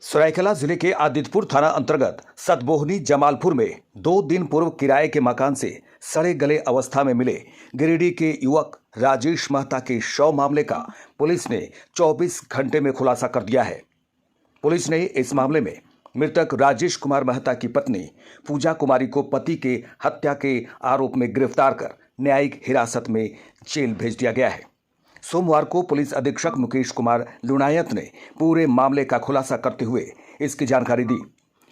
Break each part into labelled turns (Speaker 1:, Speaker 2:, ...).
Speaker 1: सरायकेला जिले के आदित्यपुर थाना अंतर्गत सतबोहनी जमालपुर में 2 दिन पूर्व किराए के मकान से सड़े गले अवस्था में मिले गिरिडीह के युवक राजेश मेहता के शव मामले का पुलिस ने 24 घंटे में खुलासा कर दिया है। पुलिस ने इस मामले में मृतक राजेश कुमार मेहता की पत्नी पूजा कुमारी को पति के हत्या के आरोप में गिरफ्तार कर न्यायिक हिरासत में जेल भेज दिया गया है। सोमवार को पुलिस अधीक्षक मुकेश कुमार लुणायत ने पूरे मामले का खुलासा करते हुए इसकी जानकारी दी।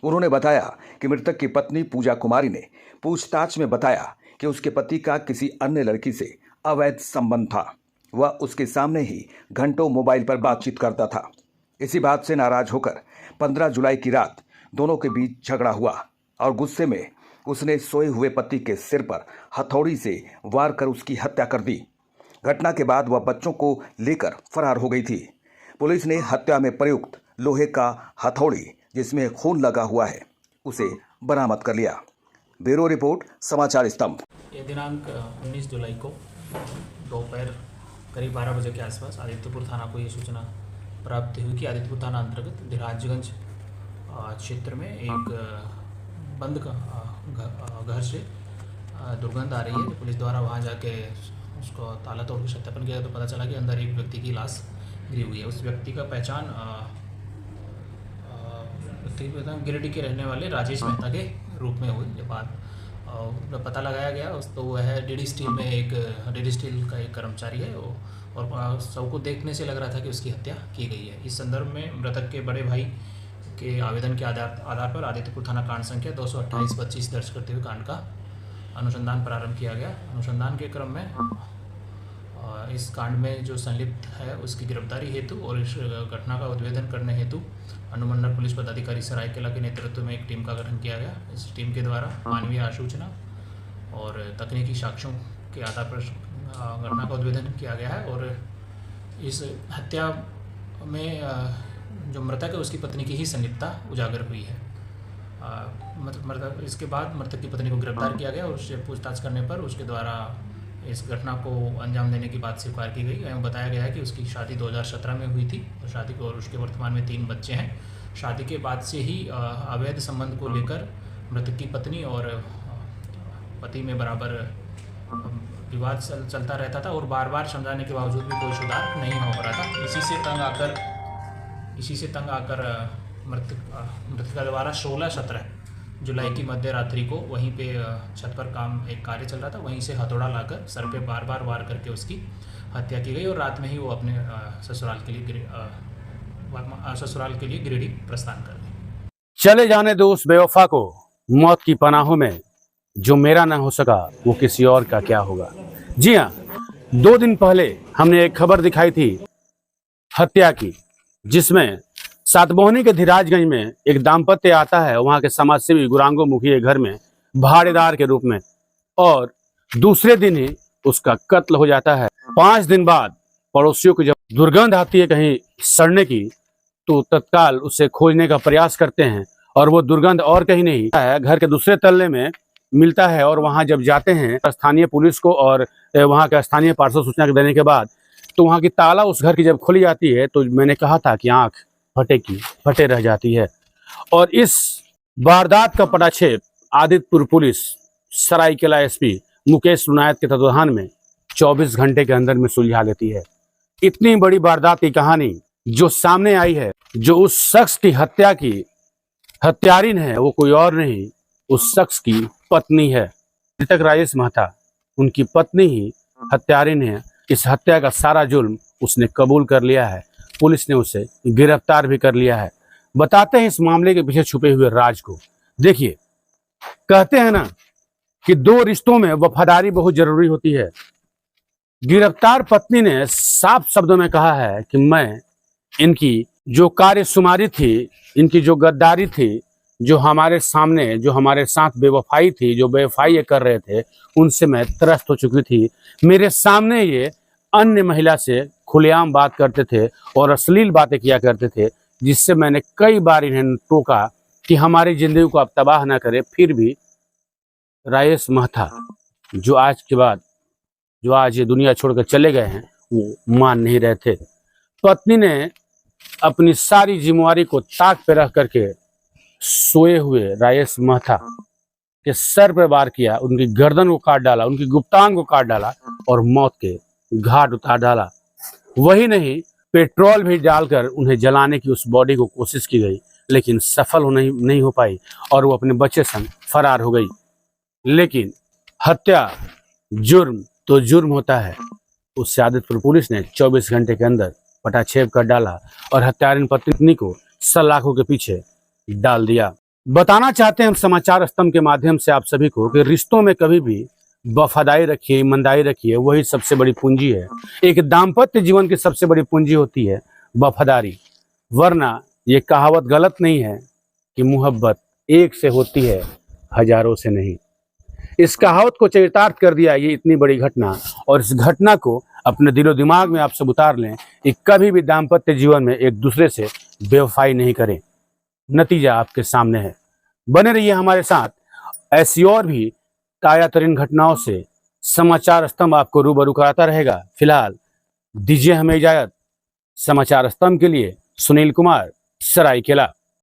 Speaker 1: उन्होंने बताया कि मृतक की पत्नी पूजा कुमारी ने पूछताछ में बताया कि उसके पति का किसी अन्य लड़की से अवैध संबंध था। वह उसके सामने ही घंटों मोबाइल पर बातचीत करता था। इसी बात से नाराज होकर 15 जुलाई की रात दोनों के बीच झगड़ा हुआ और गुस्से में उसने सोए हुए पति के सिर पर हथौड़ी से वार कर उसकी हत्या कर दी। घटना के बाद वह बच्चों को लेकर फरार हो गई थी। पुलिस ने हत्या में प्रयुक्त लोहे का हथौड़ी जिसमें खून लगा हुआ है उसे बरामद कर लिया। ब्यूरो रिपोर्ट, समाचार स्तंभ।
Speaker 2: ये दिनांक 19 जुलाई को दोपहर करीब 12 बजे के आसपास आदित्यपुर थाना को ये सूचना प्राप्त हुई कि आदित्यपुर थाना अंतर्गत धीराजगंज क्षेत्र में एक बंद घर से दुर्गंध आ रही है। तो पुलिस द्वारा वहाँ जाके उसको ताला तोड़ के सत्यापन किया तो पता चला कि अंदर एक व्यक्ति की लाश गिरी हुई है। उस व्यक्ति का पहचान गिरिडीह के रहने वाले राजेश मेहता के रूप में हुई। जब बाद पता लगाया गया तो वह डीडी स्टील का एक कर्मचारी है और सबको देखने से लग रहा था कि उसकी हत्या की गई है। इस संदर्भ में मृतक के बड़े भाई के आवेदन के आधार पर आदित्यपुर थाना कांड संख्या 228-25 दर्ज करते हुए कांड का अनुसंधान प्रारंभ किया गया। अनुसंधान के क्रम में इस कांड में जो संलिप्त है उसकी गिरफ्तारी हेतु और इस घटना का उद्भेदन करने हेतु अनुमंडल पुलिस पदाधिकारी सरायकेला के नेतृत्व में एक टीम का गठन किया गया। इस टीम के द्वारा मानवीय आसूचना और तकनीकी साक्ष्यों के आधार पर घटना का उद्भेदन किया गया है और इस हत्या में जो मृतक है उसकी पत्नी की ही संलिप्तता उजागर हुई है। इसके बाद मृतक की पत्नी को गिरफ्तार किया गया और उससे पूछताछ करने पर उसके द्वारा इस घटना को अंजाम देने की बात स्वीकार की गई एवं बताया गया है कि उसकी शादी 2017 में हुई थी और शादी को और उसके वर्तमान में 3 बच्चे हैं। शादी के बाद से ही अवैध संबंध को लेकर मृतक की पत्नी और पति में बराबर विवाद चलता रहता था और बार बार समझाने के बावजूद भी कोई सुधार नहीं हो रहा था। इसी से तंग आकर मृतक द्वारा 16-17 जुलाई की मध्य रात्रि को वहीं पे छत पर एक कार्य चल रहा था, वहीं से हथौड़ा लाकर सर पे बार बार वार करके उसकी हत्या की गई और रात में ही वो अपने ससुराल के लिए गिरिडीह प्रस्थान कर गए।
Speaker 3: चले जाने दो उस बेवफा को मौत की पनाहों में, जो मेरा ना हो सका वो किसी और का क्या होगा। जी हाँ, 2 दिन पहले हमने एक खबर दिखाई थी हत्या की, जिसमें सातबोहनी के धीराजगंज में एक दाम्पत्य आता है वहां के समाजसेवी गुरांगो मुखी के घर में भाड़ेदार के रूप में और दूसरे दिन ही उसका कत्ल हो जाता है। 5 दिन बाद पड़ोसियों को जब दुर्गंध आती है कहीं सड़ने की तो तत्काल उसे खोजने का प्रयास करते हैं और वो दुर्गंध और कहीं नहीं है, घर के दूसरे तल्ले में मिलता है। और वहां जब जाते हैं स्थानीय पुलिस को और वहां का स्थानीय पार्षद सूचना देने के बाद तो वहां की ताला उस घर की जब खुली जाती है तो मैंने कहा था कि आंख फटे रह जाती है। और इस वारदात का पटाक्षेप आदित्यपुर पुलिस सरायकेला एसपी मुकेश लुणायत के तत्वाधान में 24 घंटे के अंदर में सुलझा लेती है। इतनी बड़ी वारदात की कहानी जो सामने आई है, जो उस शख्स की हत्या की हत्यारिन है वो कोई और नहीं, उस शख्स की पत्नी है। मृतक राजेश मेहता उनकी पत्नी ही हत्यारिन है। इस हत्या का सारा जुल्म उसने कबूल कर लिया है। पुलिस ने उसे गिरफ्तार भी कर लिया है। बताते हैं इस मामले के पीछे छुपे हुए राज को। देखिए, कहते हैं ना कि 2 रिश्तों में वफादारी बहुत जरूरी होती है। गिरफ्तार पत्नी ने साफ शब्दों में कहा है कि मैं इनकी जो कार्यशुमारी थी, इनकी जो गद्दारी थी, जो हमारे सामने जो हमारे साथ बेवफाई थी, जो बेवफाई ये कर रहे थे, उनसे मैं त्रस्त हो चुकी थी। मेरे सामने ये अन्य महिला से खुलेआम बात करते थे और अश्लील बातें किया करते थे, जिससे मैंने कई बार इन्हें टोका कि हमारी जिंदगी को आप तबाह ना करें। फिर भी राजेश मेहता जो आज ये दुनिया छोड़कर चले गए हैं वो मान नहीं रहे थे। पत्नी ने अपनी सारी जिम्मेवारी को ताक पे रख करके सोए हुए राजेश मेहता के सर पर वार किया, उनकी गर्दन को काट डाला, उनकी गुप्तांग को काट डाला और मौत के घाट उतार डाला। वही नहीं, पेट्रोल भी डालकर उन्हें जलाने की उस बॉडी को कोशिश की गई, लेकिन सफल नहीं हो पाई और वो अपने बच्चे संग फरार हो गई। लेकिन हत्या जुर्म तो जुर्म होता है। उससे आदितपुर पुलिस ने 24 घंटे के अंदर पटाक्षेप कर डाला और हत्यारिन पत्नी को सलाखों के पीछे डाल दिया। बताना चाहते हैं हम समाचार स्तंभ के माध्यम से आप सभी को कि रिश्तों में कभी भी वफादारी रखिए, ईमानदारी रखिए, वही सबसे बड़ी पूंजी है। एक दाम्पत्य जीवन की सबसे बड़ी पूंजी होती है वफादारी, वरना ये कहावत गलत नहीं है कि मोहब्बत एक से होती है, हजारों से नहीं। इस कहावत को चरितार्थ कर दिया ये इतनी बड़ी घटना, और इस घटना को अपने दिलो दिमाग में आप सब उतार लें कि कभी भी दाम्पत्य जीवन में एक दूसरे से बेवफाई नहीं करें। नतीजा आपके सामने है। बने रहिए हमारे साथ, ऐसी और भी ताजा तरीन घटनाओं से समाचार स्तंभ आपको रूबरू कराता रहेगा। फिलहाल दीजिए हमें इजाजत। समाचार स्तंभ के लिए सुनील कुमार, सरायकेला।